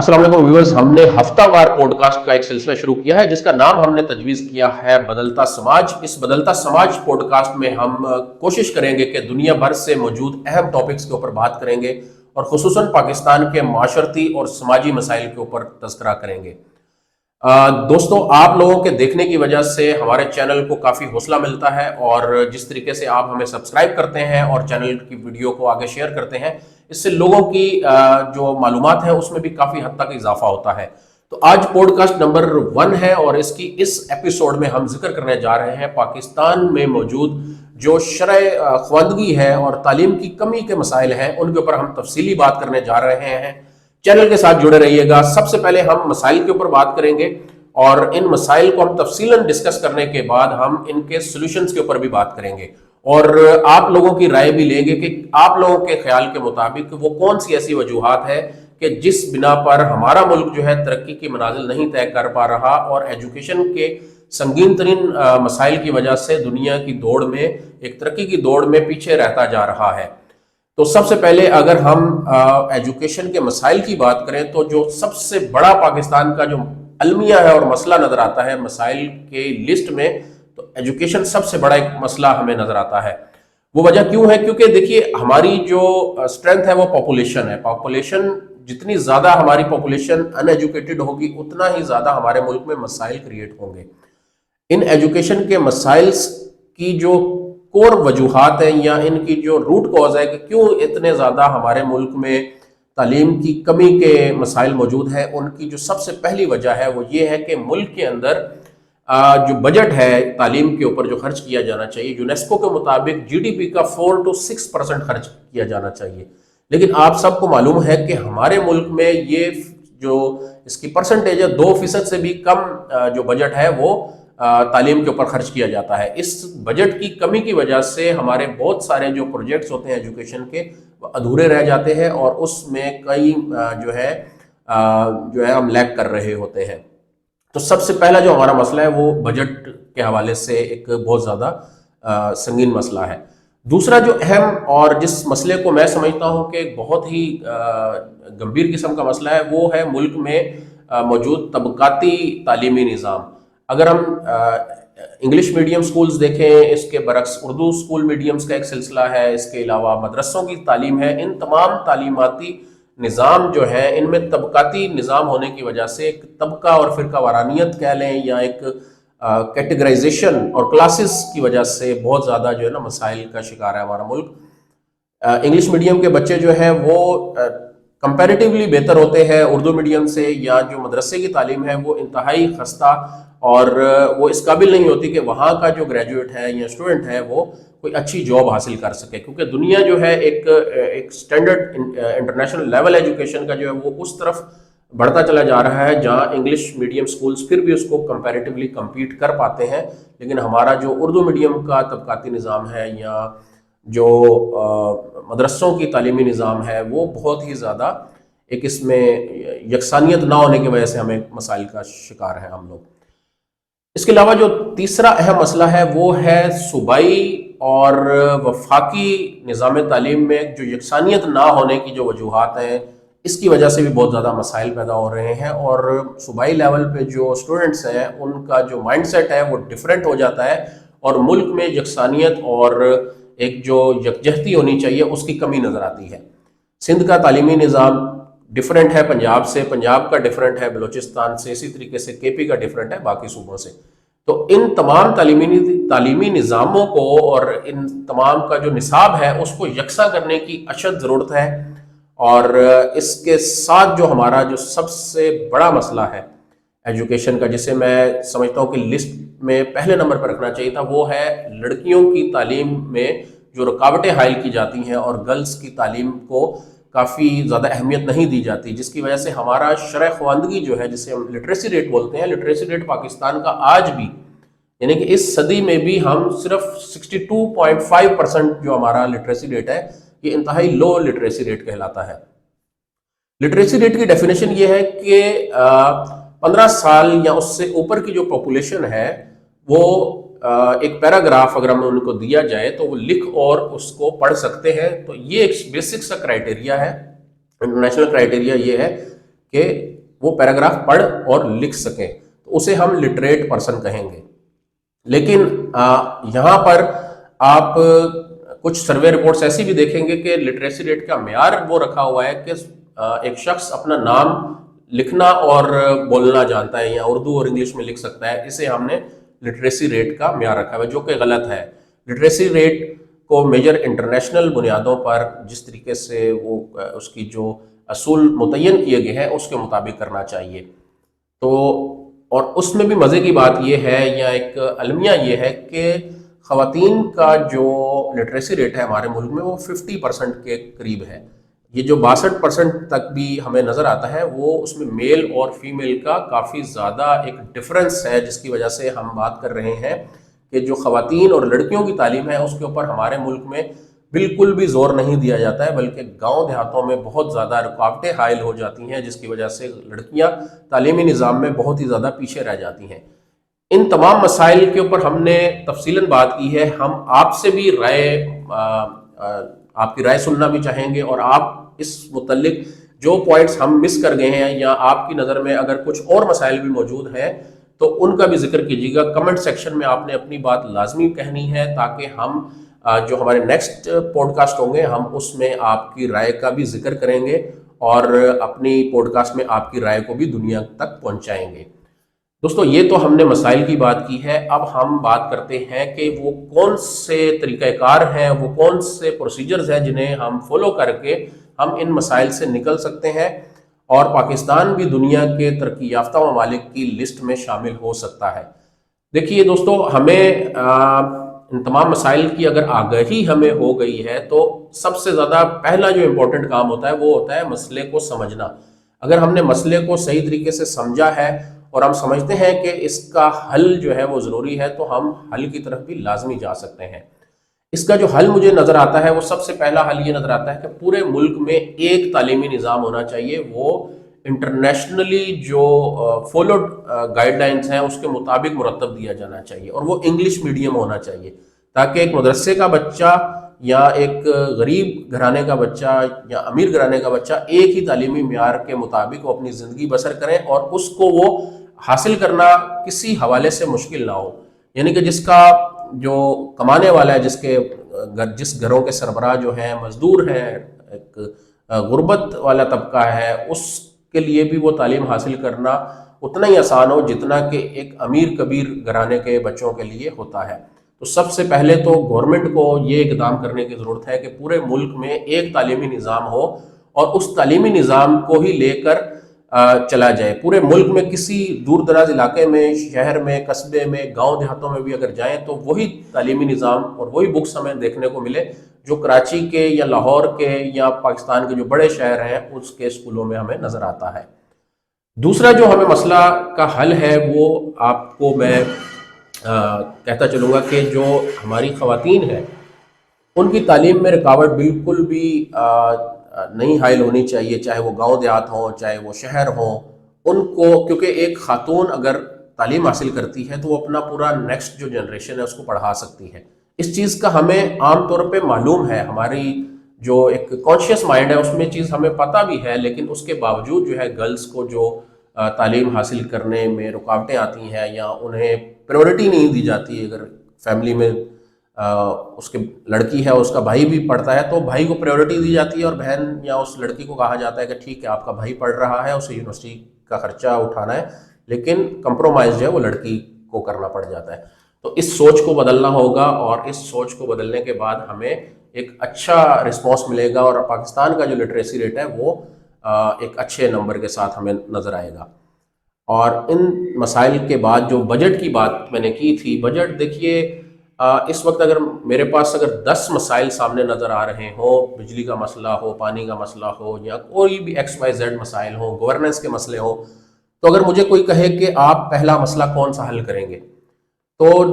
अस्सलाम वालेकुम व्यूअर्स, हमने हफ्तावार पॉडकास्ट का एक सिलसिला शुरू किया है जिसका नाम हमने तजवीज़ किया है बदलता समाज। इस बदलता समाज पॉडकास्ट में हम कोशिश करेंगे कि दुनिया भर से मौजूद अहम टॉपिक्स के ऊपर बात करेंगे और खुसूसन पाकिस्तान के माशरती और समाजी मसाइल के ऊपर तज़किरा करेंगे। दोस्तों, आप लोगों के देखने की वजह से हमारे चैनल को काफ़ी हौसला मिलता है और जिस तरीके से आप हमें सब्सक्राइब करते हैं और चैनल की वीडियो को आगे शेयर करते हैं, इससे लोगों की जो मालूमात है उसमें भी काफ़ी हद तक इजाफा होता है। तो आज पॉडकास्ट नंबर 1 है और इसकी इस एपिसोड में हम जिक्र करने जा रहे हैं पाकिस्तान में मौजूद जो शरअ ख्वानदगी है और तालीम की कमी के मसाइल हैं, उनके ऊपर हम तफसीली बात करने जा रहे हैं। चैनल के साथ जुड़े रहिएगा। सबसे पहले हम मसाइल के ऊपर बात करेंगे और इन मसाइल को हम तफसीलन डिस्कस करने के बाद हम इनके सोल्यूशंस के ऊपर भी बात करेंगे और आप लोगों की राय भी लेंगे कि आप लोगों के ख्याल के मुताबिक वो कौन सी ऐसी वजूहात है कि जिस बिना पर हमारा मुल्क जो है तरक्की की मनाजिल नहीं तय कर पा रहा और एजुकेशन के संगीन तरीन मसाइल की वजह से दुनिया की दौड़ में, एक तरक्की की दौड़ में पीछे रहता जा रहा है। तो सबसे पहले अगर हम एजुकेशन के मसाइल की बात करें तो जो सबसे बड़ा पाकिस्तान का जो अलमिया है और मसला नज़र आता है मसाइल के लिस्ट में, तो एजुकेशन सबसे बड़ा एक मसला हमें नज़र आता है। वो वजह क्यों है? क्योंकि देखिए, हमारी जो स्ट्रेंथ है वो पॉपुलेशन है। पॉपुलेशन जितनी ज़्यादा हमारी पॉपुलेशन अनएजुकेटेड होगी उतना ही ज़्यादा हमारे मुल्क में मसाइल क्रिएट होंगे। इन एजुकेशन के मसाइल्स की जो कोर वजूहात हैं या इनकी जो रूट कॉज है कि क्यों इतने ज़्यादा हमारे मुल्क में तालीम की कमी के मसाइल मौजूद हैं, उनकी जो सबसे पहली वजह है वो ये है कि मुल्क के अंदर जो बजट है तालीम के ऊपर जो खर्च किया जाना चाहिए, यूनेस्को के मुताबिक जीडीपी का 4 to 6% खर्च किया जाना चाहिए। लेकिन आप सबको मालूम है कि हमारे मुल्क में ये जो इसकी परसेंटेज है 2% से भी कम जो बजट है वो तालीम के ऊपर खर्च किया जाता है। इस बजट की कमी की वजह से हमारे बहुत सारे जो प्रोजेक्ट्स होते हैं एजुकेशन के वो अधूरे रह जाते हैं और उसमें कई जो है हम लैग कर रहे होते हैं। तो सबसे पहला जो हमारा मसला है वो बजट के हवाले से एक बहुत ज़्यादा संगीन मसला है। दूसरा जो अहम और जिस मसले को मैं समझता हूँ कि बहुत ही गंभीर किस्म का मसला है वो है मुल्क में मौजूद तबकाती तालीमी निज़ाम। अगर हम इंग्लिश मीडियम स्कूल्स देखें, इसके बरक्स उर्दू स्कूल मीडियम्स का एक सिलसिला है, इसके अलावा मदरसों की तालीम है, इन तमाम तालीमाती निज़ाम जो है इनमें तबकाती निज़ाम होने की वजह से एक तबका और फ़िरका वारानियत कह लें या एक कैटेगराइजेशन और क्लासेस की वजह से बहुत ज़्यादा जो है ना मसाइल का शिकार है हमारा मुल्क। इंग्लिश मीडियम के बच्चे जो है वो कंपैरेटिवली बेहतर होते हैं उर्दू मीडियम से, या जो मदरसे की तालीम है वो इंतहाई खस्ता और वो इस काबिल नहीं होती कि वहाँ का जो ग्रेजुएट है या स्टूडेंट है वो कोई अच्छी जॉब हासिल कर सके। क्योंकि दुनिया जो है एक स्टैंडर्ड इंटरनेशनल लेवल एजुकेशन का जो है वो उस तरफ बढ़ता चला जा रहा है जहाँ इंग्लिश मीडियम स्कूल्स फिर भी उसको कंपैरेटिवली कम्पीट कर पाते हैं, लेकिन हमारा जो उर्दू मीडियम का तबकाती निज़ाम है या जो मदरसों की तालीमी निज़ाम है वो बहुत ही ज़्यादा एक इसमें यकसानियत ना होने की वजह से हमें मसाइल का शिकार है हम लोग। इसके अलावा जो तीसरा अहम मसला है वो है सूबाई और वफाकी निज़ाम तालीम में जो यकसानियत ना होने की जो वजूहात हैं, इसकी वजह से भी बहुत ज़्यादा मसाइल पैदा हो रहे हैं और सूबाई लेवल पे जो स्टूडेंट्स हैं उनका जो माइंडसेट है वो डिफरेंट हो जाता है और मुल्क में यकसानियत और एक जो यकजहती होनी चाहिए उसकी कमी नज़र आती है। सिंध का तालीमी निज़ाम डिफरेंट है पंजाब से, पंजाब का डिफरेंट है बलूचिस्तान से, इसी तरीके से केपी का डिफरेंट है बाकी सूबों से। तो इन तमाम तालीमी निज़ामों को और इन तमाम का जो निसाब है उसको यकसा करने की अशद ज़रूरत है। और इसके साथ जो हमारा जो सबसे बड़ा मसला है एजुकेशन का, जिसे मैं समझता हूँ कि लिस्ट में पहले नंबर पर रखना चाहिए था, वो है लड़कियों की तालीम में जो रुकावटें हायल की जाती हैं और गर्ल्स की तालीम को काफ़ी ज़्यादा अहमियत नहीं दी जाती, जिसकी वजह से हमारा शरह ख्वानदगी जो है जिसे हम लिटरेसी रेट बोलते हैं, लिटरेसी रेट पाकिस्तान का आज भी यानी कि इस सदी में भी हम सिर्फ 62.5% जो हमारा लिटरेसी रेट है ये इंतहाई लो लिटरेसी रेट कहलाता है। लिटरेसी रेट की डेफिनेशन ये है कि 15 साल या उससे ऊपर की जो पॉपुलेशन है वो एक पैराग्राफ अगर हमें उनको दिया जाए तो वो लिख और उसको पढ़ सकते हैं। तो ये एक बेसिक सा क्राइटेरिया है, इंटरनेशनल क्राइटेरिया ये है कि वो पैराग्राफ पढ़ और लिख सकें, तो उसे हम लिटरेट पर्सन कहेंगे। लेकिन यहाँ पर आप कुछ सर्वे रिपोर्ट्स ऐसी भी देखेंगे कि लिटरेसी रेट का मेयार वो रखा हुआ है कि एक शख्स अपना नाम लिखना और बोलना जानता है, या उर्दू और इंग्लिश में लिख सकता है, इसे हमने लिटरेसी रेट का मेयार रखा हुआ है, जो कि गलत है। लिटरेसी रेट को मेजर इंटरनेशनल बुनियादों पर जिस तरीके से वो उसकी जो असूल मुतय्यन किए गए हैं उसके मुताबिक करना चाहिए। तो और उसमें भी मज़े की बात यह है, या एक अलमिया ये है कि ख़वातीन का जो लिटरेसी रेट है हमारे मुल्क में वो 50% के करीब है। ये जो 62% तक भी हमें नज़र आता है वो उसमें मेल और फीमेल का काफ़ी ज़्यादा एक डिफरेंस है, जिसकी वजह से हम बात कर रहे हैं कि जो ख़वातीन और लड़कियों की तालीम है उसके ऊपर हमारे मुल्क में बिल्कुल भी जोर नहीं दिया जाता है, बल्कि गांव देहातों में बहुत ज़्यादा रुकावटें हायल हो जाती हैं, जिसकी वजह से लड़कियां तालीमी निज़ाम में बहुत ही ज़्यादा पीछे रह जाती हैं। इन तमाम मसाइल के ऊपर हमने तफसीलन बात की है। हम आपसे भी आपकी राय सुनना भी चाहेंगे, और आप इस मुतल्लिक जो पॉइंट्स हम मिस कर गए हैं या आपकी नज़र में अगर कुछ और मसाइल भी मौजूद हैं तो उनका भी जिक्र कीजिएगा। कमेंट सेक्शन में आपने अपनी बात लाजमी कहनी है, ताकि हम जो हमारे नेक्स्ट पॉडकास्ट होंगे हम उसमें आपकी राय का भी जिक्र करेंगे और अपनी पॉडकास्ट में आपकी राय को भी दुनिया तक पहुंचाएंगे। दोस्तों, ये तो हमने मसाइल की बात की है। अब हम बात करते हैं कि वो कौन से तरीक़ाकार हैं, वो कौन से प्रोसीजर्स हैं जिन्हें हम फॉलो करके हम इन मसाइल से निकल सकते हैं और पाकिस्तान भी दुनिया के तरक्की याफ्ता ममालिक की लिस्ट में शामिल हो सकता है। देखिए दोस्तों, हमें इन तमाम मसाइल की अगर आगाही हमें हो गई है तो सबसे ज़्यादा पहला जो इम्पोर्टेंट काम होता है वो होता है मसले को समझना। अगर हमने मसले को सही तरीके से समझा है और हम समझते हैं कि इसका हल जो है वो ज़रूरी है, तो हम हल की तरफ भी लाजमी जा सकते हैं। इसका जो हल मुझे नज़र आता है वो सबसे पहला हल ये नज़र आता है कि पूरे मुल्क में एक तालीमी निज़ाम होना चाहिए, वो इंटरनेशनली जो फॉलोड गाइडलाइंस हैं उसके मुताबिक मुरतब दिया जाना चाहिए, और वो इंग्लिश मीडियम होना चाहिए, ताकि एक मदरसे का बच्चा या एक गरीब घराने का बच्चा या अमीर घराने का बच्चा एक ही तालीमी मेयार के मुताबिक वो अपनी ज़िंदगी बसर करें और उसको वो हासिल करना किसी हवाले से मुश्किल ना हो। यानी कि जिसका जो कमाने वाला है, जिस घरों के सरबराह जो हैं मजदूर हैं, एक गुर्बत वाला तबका है, उसके लिए भी वो तालीम हासिल करना उतना ही आसान हो जितना कि एक अमीर कबीर घराने के बच्चों के लिए होता है। तो सबसे पहले तो गवर्नमेंट को ये इक़दाम करने की ज़रूरत है कि पूरे मुल्क में एक तालीमी निज़ाम हो और उस तालीमी निज़ाम को ही लेकर चला जाए। पूरे मुल्क में किसी दूर दराज इलाके में, शहर में, कस्बे में, गांव देहातों में भी अगर जाएं तो वही तालीमी निज़ाम और वही बुक्स हमें देखने को मिले जो कराची के या लाहौर के या पाकिस्तान के जो बड़े शहर हैं उसके स्कूलों में हमें नज़र आता है। दूसरा जो हमें मसला का हल है वो आपको मैं कहता चलूँगा कि जो हमारी ख़वातीन हैं उनकी तालीम में रुकावट बिल्कुल भी नहीं हायल होनी चाहिए, चाहे वो गांव देहात हों चाहे वो शहर हों। उनको, क्योंकि एक खातून अगर तालीम हासिल करती है तो वो अपना पूरा नेक्स्ट जो जनरेशन है उसको पढ़ा सकती है। इस चीज़ का हमें आम तौर पे मालूम है, हमारी जो एक कॉन्शियस माइंड है उसमें चीज़ हमें पता भी है, लेकिन उसके बावजूद जो है गर्ल्स को जो तालीम हासिल करने में रुकावटें आती हैं या उन्हें प्रायोरिटी नहीं दी जाती। अगर फैमिली में उसके लड़की है, उसका भाई भी पढ़ता है तो भाई को प्रायोरिटी दी जाती है और बहन या उस लड़की को कहा जाता है कि ठीक है आपका भाई पढ़ रहा है, उसे यूनिवर्सिटी का खर्चा उठाना है, लेकिन कंप्रोमाइज़ जो है वो लड़की को करना पड़ जाता है। तो इस सोच को बदलना होगा और इस सोच को बदलने के बाद हमें एक अच्छा रिस्पॉन्स मिलेगा और पाकिस्तान का जो लिटरेसी रेट है वो एक अच्छे नंबर के साथ हमें नज़र आएगा। और इन मसाइल के बाद जो बजट की बात मैंने की थी, बजट देखिए इस वक्त अगर मेरे पास अगर 10 मसाइल सामने नज़र आ रहे हों, बिजली का मसला हो, पानी का मसला हो या कोई भी XYZ मसाइल हो, गवर्नेंस के मसले हो, तो अगर मुझे कोई कहे कि आप पहला मसला कौन सा हल करेंगे, तो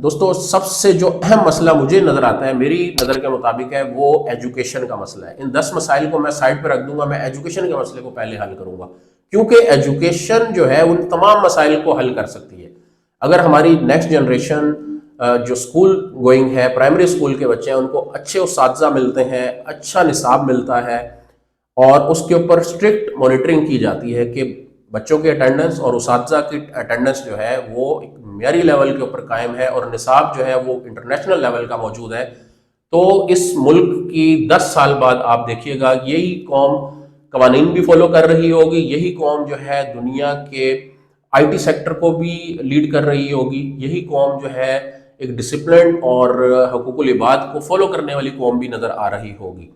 दोस्तों सबसे जो अहम मसला मुझे नज़र आता है, मेरी नज़र के मुताबिक है, वो एजुकेशन का मसला है। इन 10 मसाइल को मैं साइड पर रख दूंगा, मैं एजुकेशन के मसले को पहले हल करूंगा, क्योंकि एजुकेशन जो है उन तमाम मसाइल को हल कर सकती है। अगर हमारी नेक्स्ट जनरेशन जो स्कूल गोइंग है, प्राइमरी स्कूल के बच्चे हैं, उनको अच्छे उस्तादज़ा मिलते हैं, अच्छा निसाब मिलता है और उसके ऊपर स्ट्रिक्ट मॉनिटरिंग की जाती है कि بچوں کی اٹینڈنس اور اساتذہ کی اٹینڈنس جو ہے وہ ایک معیاری لیول کے اوپر قائم ہے اور نصاب جو ہے وہ انٹرنیشنل لیول کا موجود ہے، تو اس ملک کی 10 سال بعد آپ دیکھیے گا یہی قوم قوانین بھی فالو کر رہی ہوگی، یہی قوم جو ہے دنیا کے آئی ٹی سیکٹر کو بھی لیڈ کر رہی ہوگی، یہی قوم جو ہے ایک ڈسپلن اور حقوق العباد کو فالو کرنے والی قوم بھی نظر آ رہی ہوگی۔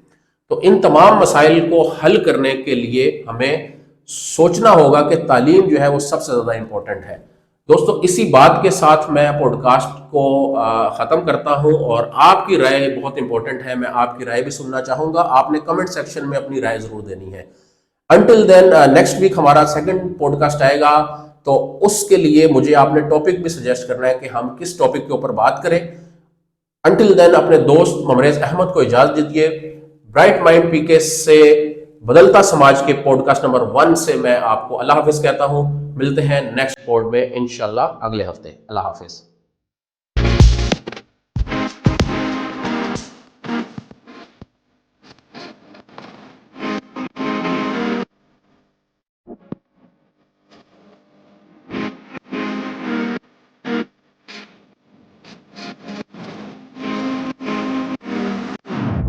تو ان تمام مسائل کو حل کرنے کے لیے ہمیں سوچنا ہوگا کہ تعلیم جو ہے وہ سب سے زیادہ امپورٹنٹ ہے۔ دوستو اسی بات کے ساتھ میں پوڈ کاسٹ کو ختم کرتا ہوں، اور آپ کی رائے بہت امپورٹنٹ ہے، میں آپ کی رائے بھی سننا چاہوں گا، آپ نے کمنٹ سیکشن میں اپنی رائے ضرور دینی ہے۔ انٹل دین نیکسٹ ویک ہمارا سیکنڈ پوڈ کاسٹ آئے گا، تو اس کے لیے مجھے آپ نے ٹاپک بھی سجیسٹ کرنا ہے کہ ہم کس ٹاپک کے اوپر بات کریں۔ انٹل دین اپنے دوست ممریز احمد کو اجازت دیجیے۔ برائٹ مائنڈ پی کے سے بدلتا سماج کے پوڈ کاسٹ نمبر 1 سے میں آپ کو اللہ حافظ کہتا ہوں۔ ملتے ہیں نیکسٹ پوڈ میں انشاءاللہ اگلے ہفتے۔ اللہ حافظ۔